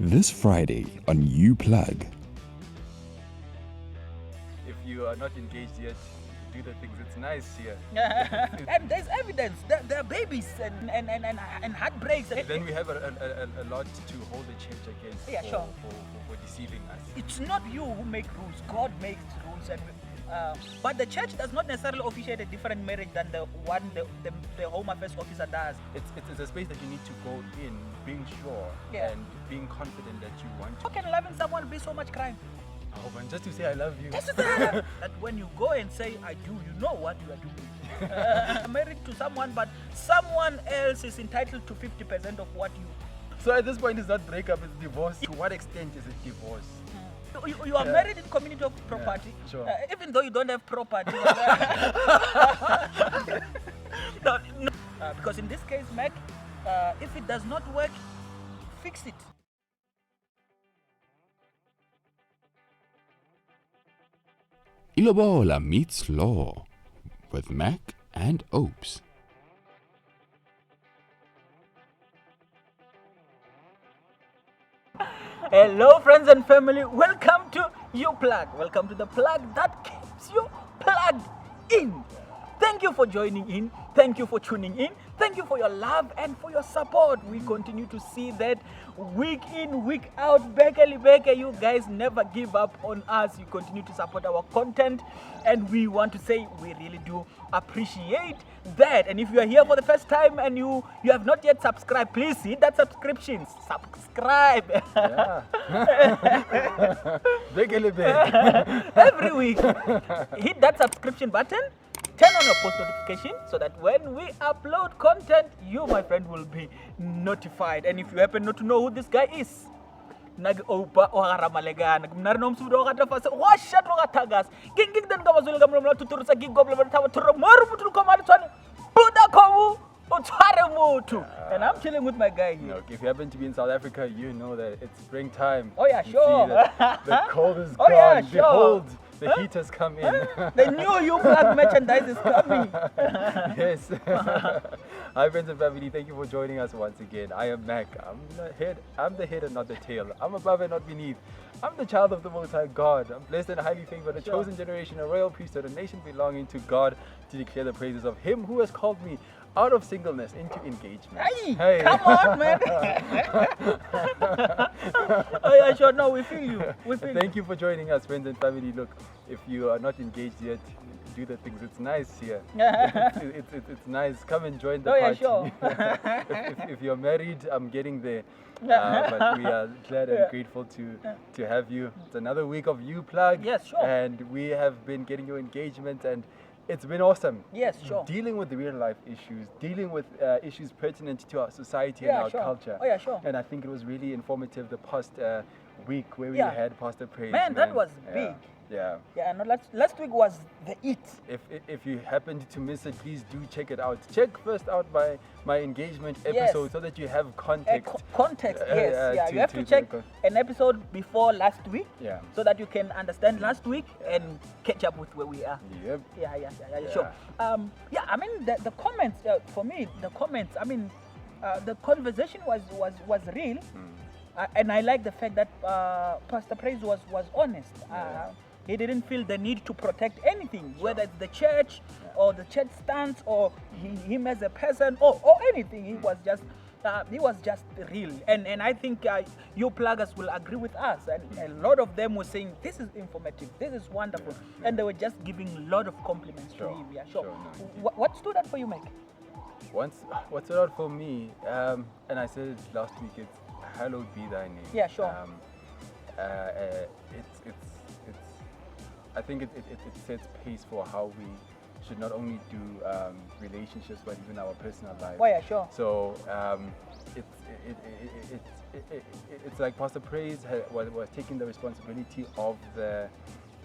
This Friday on You Plug. If you are not engaged yet, do the things. It's nice here. And there's evidence. There are babies and heartbreaks. Then we have a lot to hold the church against Yeah, sure. for deceiving us. It's not you who make rules. God makes rules, but the church does not necessarily officiate a different marriage than the one the Home Affairs officer does. It's a space that you need to go in, being sure Yeah. and being confident that you want How to. can loving someone be so much crime? Oh man, just to say I love you. That when you go and say I do, you know what you are doing. I'm married to someone, but someone else is entitled to 50% of what you. So at this point, it's not breakup, it's divorce. To what extent is it divorce? You are married in community of property, sure. Even though you don't have property. No, because in this case, Mac, if it does not work, fix it. Lobola meets Law with Mac and Opes. Hello, friends and family. Welcome to You Plug. Welcome to the plug that keeps you plugged in. Thank you for joining in. Thank you for tuning in. Thank you for your love and for your support. We continue to see that week in, week out. Beke, you guys never give up on us. You continue to support our content, and we want to say we really do appreciate that. And if you are here for the first time and you have not yet subscribed, please hit that subscription. Subscribe. Yeah. Big Every week. Hit that subscription button. Turn on your post notification so that when we upload content, you, my friend, will be notified. And if you happen not to know who this guy is, nag-opa o haramalegana narnom sudo ka tafasa washat o tagas ging dan ka mazul ka mlo tuturu sa ging goblo tawa turo moru mutul ko mali tswane buda ko o tsare mutu. And I'm chilling with my guy here. Look, if you happen to be in South Africa, you know that it's springtime. Oh yeah, You sure. see that the cold is Oh, gone. yeah, sure. Behold, the heat has come in. The new You Plug merchandise is coming. Yes. Hi friends and family, thank you for joining us once again. I am Mac. I'm the head and not the tail. I'm above and not beneath. I'm the child of the Most High God. I'm blessed and highly favored, a chosen generation, a royal priesthood, a nation belonging to God, to declare the praises of Him who has called me out of singleness into engagement. Hey, come on, man. Oh yeah, sure. No, we feel you. We feel Thank you for joining us, friends and family. Look, if you are not engaged yet, do the things. It's nice here. It's nice. Come and join the Oh, yeah, party. sure. if you're married, I'm getting there. But we are glad and grateful to have you. It's another week of You Plug. Yes, sure. And we have been getting your engagement, and it's been awesome. Yes, sure. Dealing with the real life issues, dealing with issues pertinent to our society and Yeah, our sure. culture. Oh, yeah, sure. And I think it was really informative the past week where we Yeah. had Pastor Praise. Man, that was Yeah. big. Yeah. Yeah, no, last week was the it. If you happened to miss it, please do check it out. Check first out my engagement Yes. episode so that you have context. Context, yes. Yeah, you have to check an episode before last week, Yeah. so that you can understand last week and catch up with where we are. Yep. Yeah, sure. Yeah, I mean the comments for me, the conversation was real, and I like the fact that Pastor Praise was honest. He didn't feel the need to protect anything, whether it's the church or the church stance or him as a person or anything. He was just real, and I think you pluggers will agree with us. And a lot of them were saying this is informative, this is wonderful, and they were just giving a lot of compliments to him. Yeah, sure. What stood out for you, Mike? What stood out for me, and I said it last week, it's hallowed be thy name. Yeah, sure. I think it sets pace for how we should not only do relationships but even our personal lives. Oh yeah, sure. So it's like Pastor Praise was taking the responsibility of the,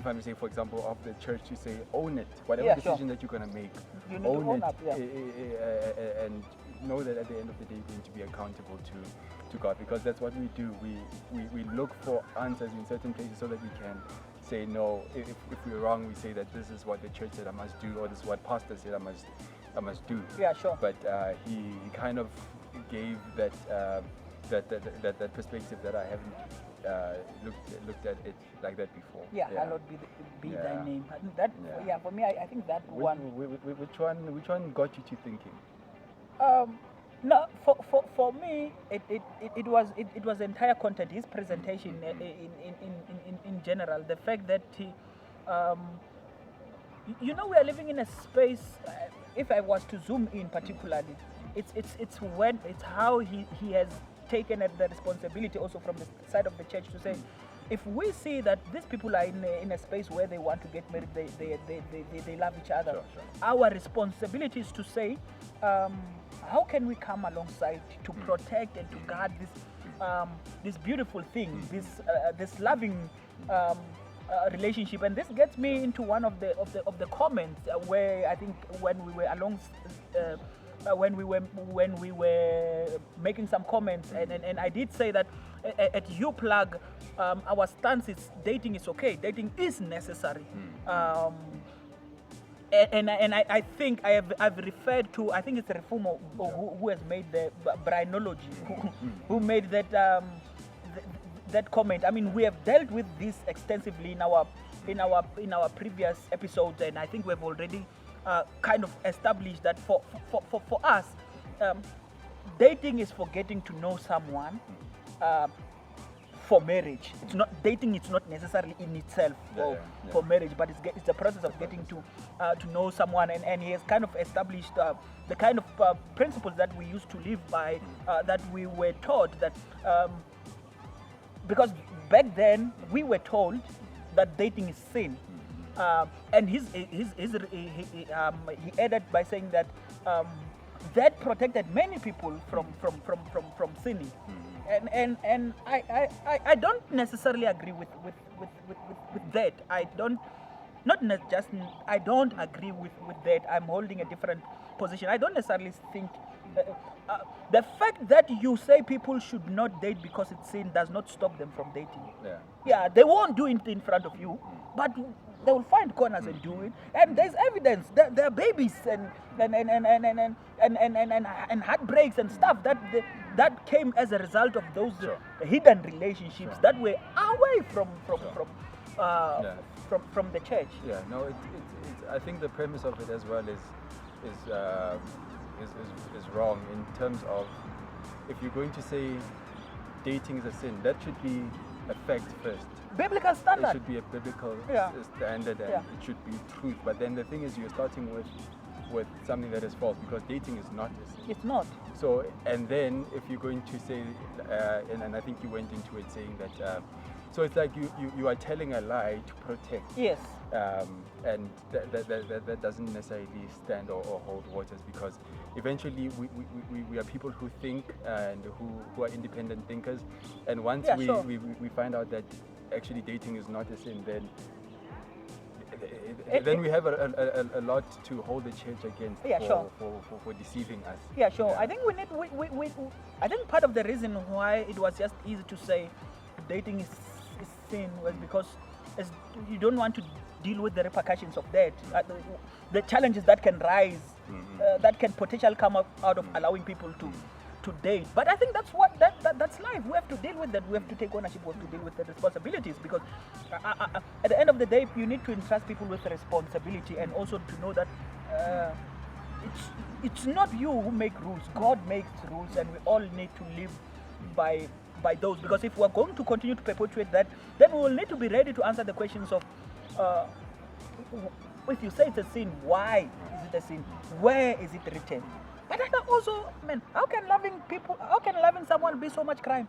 if I may say, for example, of the church to say, own it, whatever decision that you're going to make, you need to own up, and know that at the end of the day you're going to be accountable to God, because that's what we do. We look for answers in certain places so that we can say no. If we're wrong, we say that this is what the church said I must do, or this is what pastor said I must do. Yeah, sure. But he kind of gave that that perspective that I haven't looked at it like that before. Yeah, hallowed be Yeah. thy name. I think that, Yeah. for me, I think that one. Which one got you to thinking? No, for me, it was the entire content, his presentation in general. The fact that he, we are living in a space. If I was to zoom in particularly, it's how he has taken the responsibility also from the side of the church to say, if we see that these people are in a space where they want to get married, they love each other, Sure. our responsibility is to say, how can we come alongside to protect and to guard this beautiful thing, this loving relationship? And this gets me into one of the comments where I think when we were when we were making some comments, and I did say that at UPlug, our stance is dating is okay, dating is necessary. And I think I've referred to, I think it's Refumo who has made the Brianology, who made that that comment. I mean, we have dealt with this extensively in our previous episodes, and I think we've already kind of established that for us, dating is for getting to know Mm. someone. For marriage, it's not dating. It's not necessarily in itself for marriage, but it's the process of getting to know someone, and he has kind of established the kind of principles that we used to live by, that we were taught that, because back then we were told that dating is sin, and he added by saying that that protected many people from sinning. And I don't necessarily agree with that. I don't agree with that. I'm holding a different position. I don't necessarily think the fact that you say people should not date because it's sin does not stop them from dating. Yeah, they won't do it in front of you, but they will find corners and do it. And there's evidence that there are babies and heartbreaks and stuff that came as a result of those hidden relationships that were away from the church. Yeah, no, I think the premise of it as well is wrong in terms of, if you're going to say dating is a sin, that should be a fact first. Biblical standard. It should be a biblical standard, and it should be truth. But then the thing is, you're starting with something that is false, because dating is not a sin. It's not. So, and then if you're going to say, and I think you went into it saying that, so it's like you are telling a lie to protect. Yes. And that doesn't necessarily stand or hold waters, because eventually we are people who think and who are independent thinkers, and once we find out that actually dating is not a sin, then we have a lot to hold the church against for deceiving us. Yeah, sure. I think I think part of the reason why it was just easy to say dating is sin was because you don't want to deal with the repercussions of that, the challenges that can rise, that can potentially come out of allowing people to date. But I think that's that's life. We have to deal with that. We have to take ownership. We have to deal with the responsibilities, because at the end of the day, you need to entrust people with responsibility, and also to know that it's not you who make rules. God makes rules, and we all need to live by those. Because if we're going to continue to perpetuate that, then we will need to be ready to answer the questions of, if you say it's a sin, why is it a sin? Where is it written? But then also, man, how can loving someone be so much crime?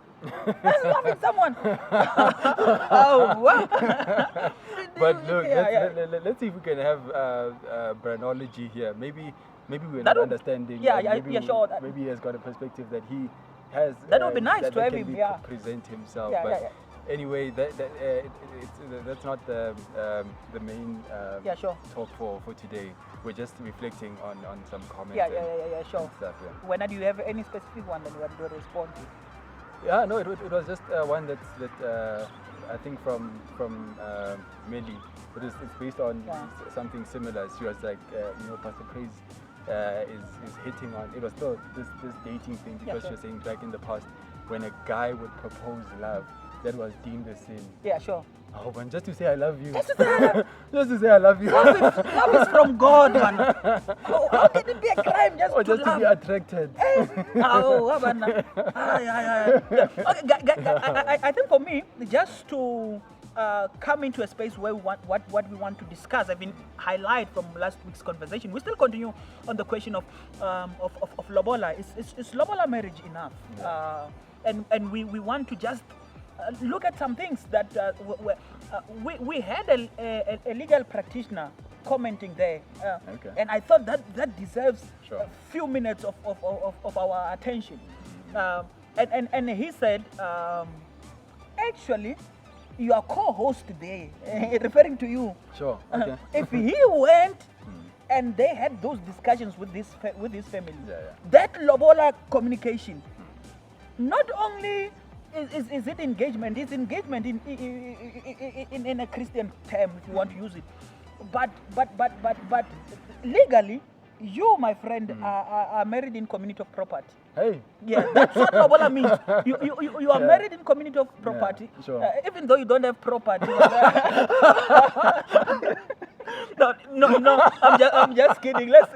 That's loving someone. Oh, wow. But look, let's see if we can have Brianology here. Maybe we're not understanding. Sure. Maybe he has got a perspective that he has. That would be nice to have him. Present himself. But anyway, that's not the main talk for today. We're just reflecting on some comments. Sure. Stuff, When do you have any specific one that you want to respond to? Yeah, no, it was just one that I think from Millie. It's based on something similar. She was like, Pastor Praise is hitting on. It was still this dating thing, because she was saying back in the past, when a guy would propose love, that was deemed a sin. Yeah, sure. Oh, man, just to say I love you. Just to say, Just to say I love you. love is from God, man. Oh, how can it be a crime just Or to just to love? be attracted. Oh, man. Okay, I think for me, just to come into a space where we want what we want to discuss. I've been highlight from last week's conversation. We still continue on the question of Lobola. Is Lobola marriage enough? And we want to just look at some things that we had a legal practitioner commenting there, Okay. and I thought that deserves Sure. a few minutes of our attention. And he said, actually, your co-host there, referring to you, Sure. Okay. if he went and they had those discussions with this family, Yeah. that Lobola communication, not only is it engagement, it's engagement in a Christian term, if you want to use it, but legally, you, my friend, are married in community of property. Hey. Yeah, that's what Lobola means. You are married in community of property, sure. Even though you don't have property. No, I'm just kidding. Let's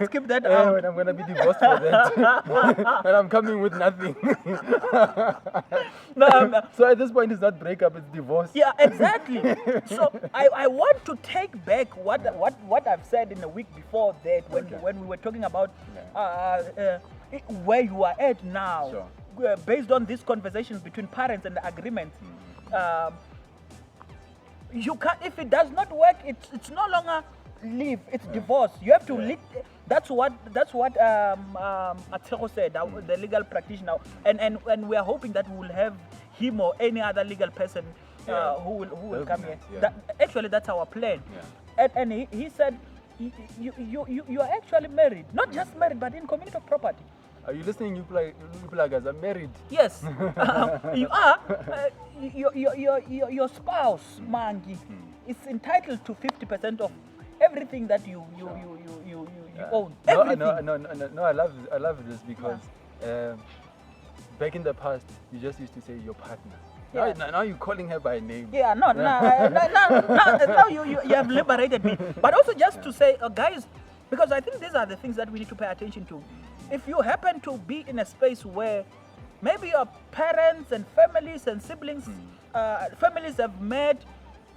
keep that out. When I'm gonna be divorced for that, and I'm coming with nothing. So at this point, it's not breakup; it's divorce. Yeah, exactly. So I want to take back what I've said in the week before that when we were talking about where you are at now, Sure. Based on these conversations between parents and the agreements. You can't, if it does not work, it's no longer leave, it's divorce. You have to lead. That's what Atero said, the legal practitioner, and we are hoping that we will have him or any other legal person who will come here. Yeah. Actually, that's our plan. Yeah. And he said, you are actually married, not just married, but in community of property. Are you listening, you guys are married? Yes, you are. Your spouse, Mangi, is entitled to 50% of everything that you own. Everything. No, I love this because back in the past, you just used to say your partner. Yeah. Now you're calling her by name. Yeah, no, now you have liberated me. But also just to say, guys, because I think these are the things that we need to pay attention to. If you happen to be in a space where maybe your parents and families and siblings, families have met,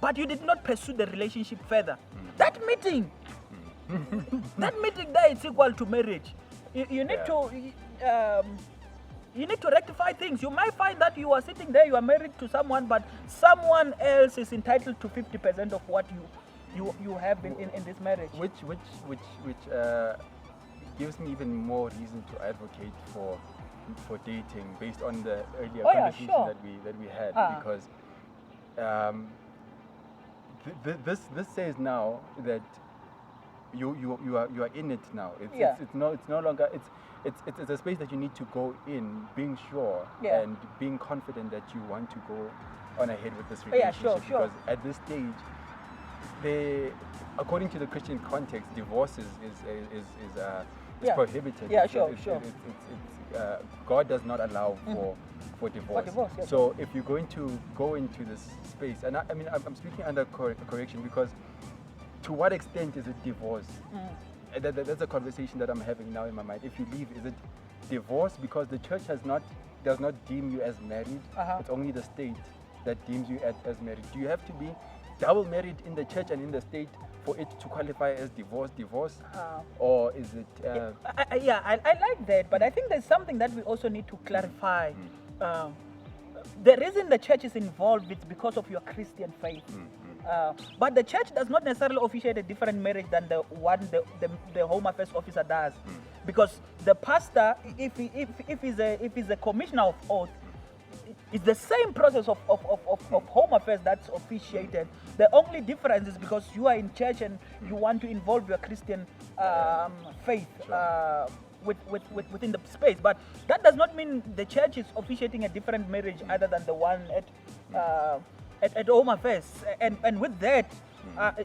but you did not pursue the relationship further, that meeting there is equal to marriage. You need to rectify things. You might find that you are sitting there, you are married to someone, but someone else is entitled to 50% of what you have in this marriage. Which gives me even more reason to advocate for dating based on the earlier conversation that we had, because this says now that you are in it now. It's no longer it's a space that you need to go in, being sure and being confident that you want to go on ahead with this relationship. Sure. Because at this stage, according to the Christian context, divorce is prohibited. God does not allow for divorce. So if you're going to go into this space, and I'm speaking under correction, because to what extent is it divorce? That's a conversation that I'm having now in my mind. If you leave, is it divorce because the church does not deem you as married? It's only the state that deems you as married. Do you have to be double married in the church and in the state for it to qualify as divorce, or is it? I like that, but I think there's something that we also need to clarify. The reason the church is involved is because of your Christian faith. But the church does not necessarily officiate a different marriage than the one the Home Affairs officer does, because the pastor, if he's a commissioner of oath, it's the same process of Home Affairs that's officiated. The only difference is because you are in church and you want to involve your Christian faith within the space. But that does not mean the church is officiating a different marriage other than the one at Home Affairs. And with that,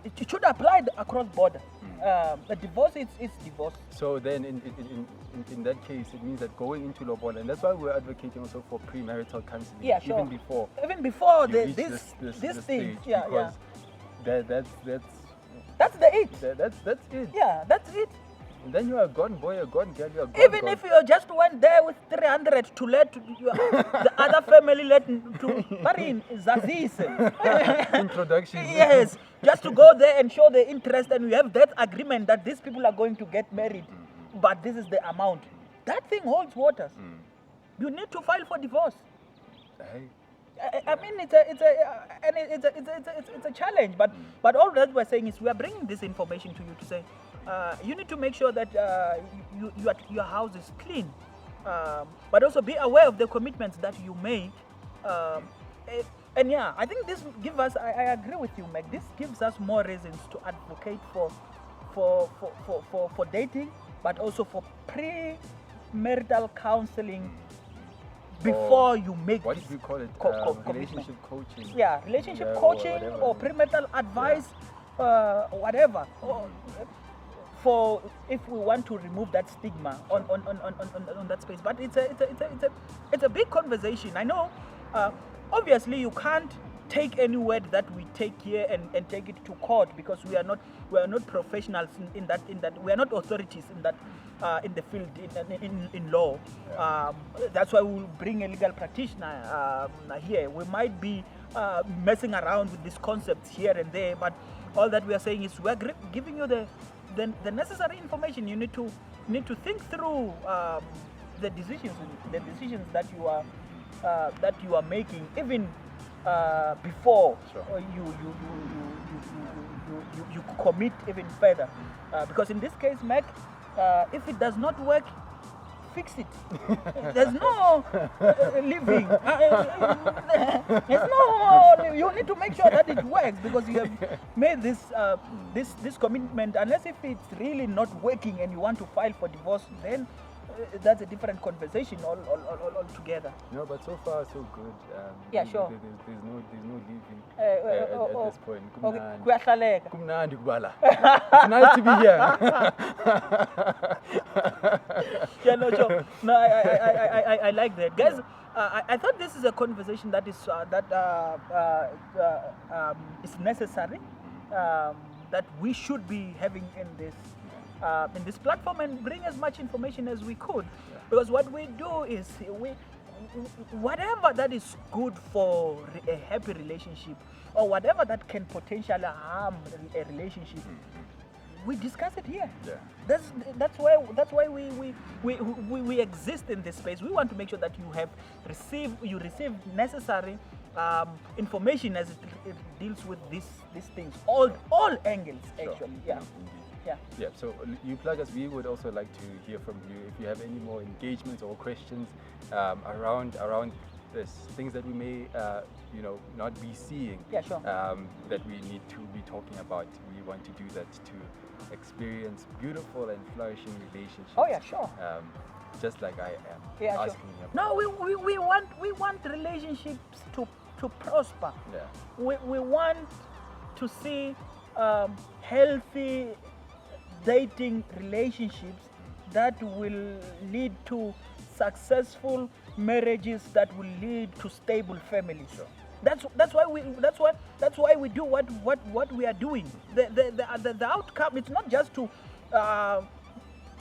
It should apply across border. A divorce is divorce. So then, in that case, it means that going into Lobola, and that's why we're advocating also for premarital counseling. Yeah, sure. Even before the, you reach this thing. stage, Yeah, because that's the it. That's it. Yeah, that's it. And then you are gone, boy, you're gone, girl, you're gone. Even if you just went there with 300 to let the other family to Marin Zazise. Introduction. Yes, just to go there and show the interest, and we have that agreement that these people are going to get married, but this is the amount. That thing holds waters. You need to file for divorce. Hey. I mean, it's a challenge, but all that we're saying is we are bringing this information to you to say you need to make sure that your house is clean, but also be aware of the commitments that you make. And yeah, I think this gives us. I agree with you, Meg. This gives us more reasons to advocate for dating, but also for premarital counseling. Before you make what did we call it? Relationship coaching. Yeah, relationship coaching or premarital advice, whatever. For if we want to remove that stigma on that space, but it's a big conversation. I know. Obviously, you can't take any word that we take here and take it to court, because we are not professionals in that we are not authorities in that in the field in law. That's why we will bring a legal practitioner here. We might be messing around with these concepts here and there, but all that we are saying is we are giving you the necessary information. You need to think through the decisions that you are making, even before you commit even further, because in this case, Mac, if it does not work, fix it. There's no living. There's no. You need to make sure that it works, because you have made this commitment. Unless if it's really not working and you want to file for divorce, then that's a different conversation altogether. No, but so far so good. Yeah, sure. There's no leaving at this point. Okay. Kumnandi kubala. It's nice to be here. Yeah, no, sure. No, I like that, guys. I thought this is a conversation that is is necessary, that we should be having in this platform, and bring as much information as we could, because what we do is whatever that is good for a happy relationship, or whatever that can potentially harm a relationship, we discuss it here. Yeah. That's why we exist in this space. We want to make sure that you receive necessary information as it deals with these things, all angles actually. Sure. Yeah. Yeah. So you plug us. We would also like to hear from you if you have any more engagements or questions around this, things that we may not be seeing. Yeah, sure. That we need to be talking about. We want to do that to experience beautiful and flourishing relationships. Oh yeah, sure. Just like I am. Yeah, asking sure. about. No, we want relationships to prosper. Yeah. We want to see healthy dating relationships that will lead to successful marriages, that will lead to stable families. Sure. That's why we do what we are doing. The outcome, it's not just to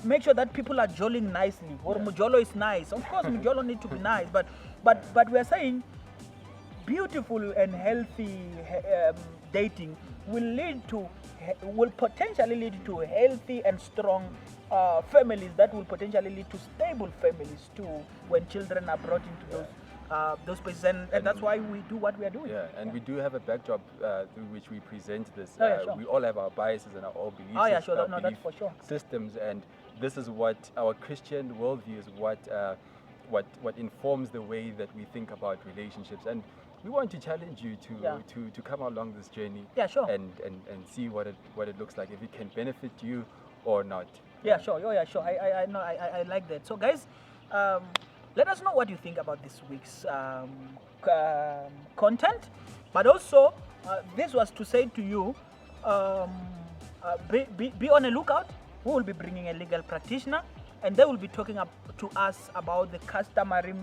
make sure that people are jolling nicely, or Mujolo is nice. Of course, Mujolo need to be nice, but we are saying beautiful and healthy dating will potentially lead to healthy and strong families, that will potentially lead to stable families too, when children are brought into those places, and that's why we do what we are doing. Yeah, and we do have a backdrop through which we present this. Sure. We all have our biases and our beliefs. Oh yeah, sure. No, that's for sure. Systems, and this is what our Christian worldview is. What informs the way that we think about relationships, and we want to challenge you to come along this journey. Yeah, sure. And see what it looks like, if it can benefit you or not. Yeah, sure. Oh, yeah, sure. I know. I like that. So, guys, let us know what you think about this week's content. But also, this was to say to you, be on a lookout. We will be bringing a legal practitioner, and they will be talking to us about the customary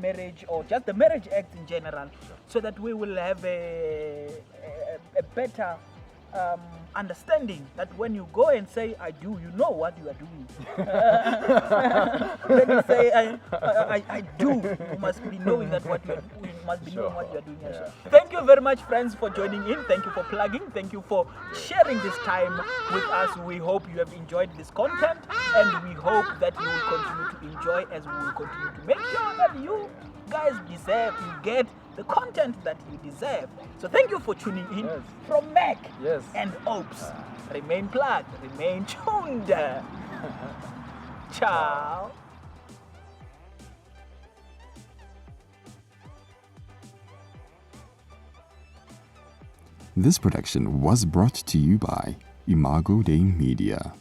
marriage, or just the Marriage Act in general, so that we will have a better understanding that when you go and say I do, you know what you are doing. When you say I do, you must be knowing that what you are doing. You must be knowing what you are doing. Yeah. Thank you very much, friends, for joining in. Thank you for plugging. Thank you for sharing this time with us. We hope you have enjoyed this content, and we hope that you will continue to enjoy, as we will continue to make sure that you guys you get the content that you deserve. So thank you for tuning in. Yes. From Mac Yes. and Opes. Remain plugged, remain tuned. Ciao. This production was brought to you by Imago Dei Media.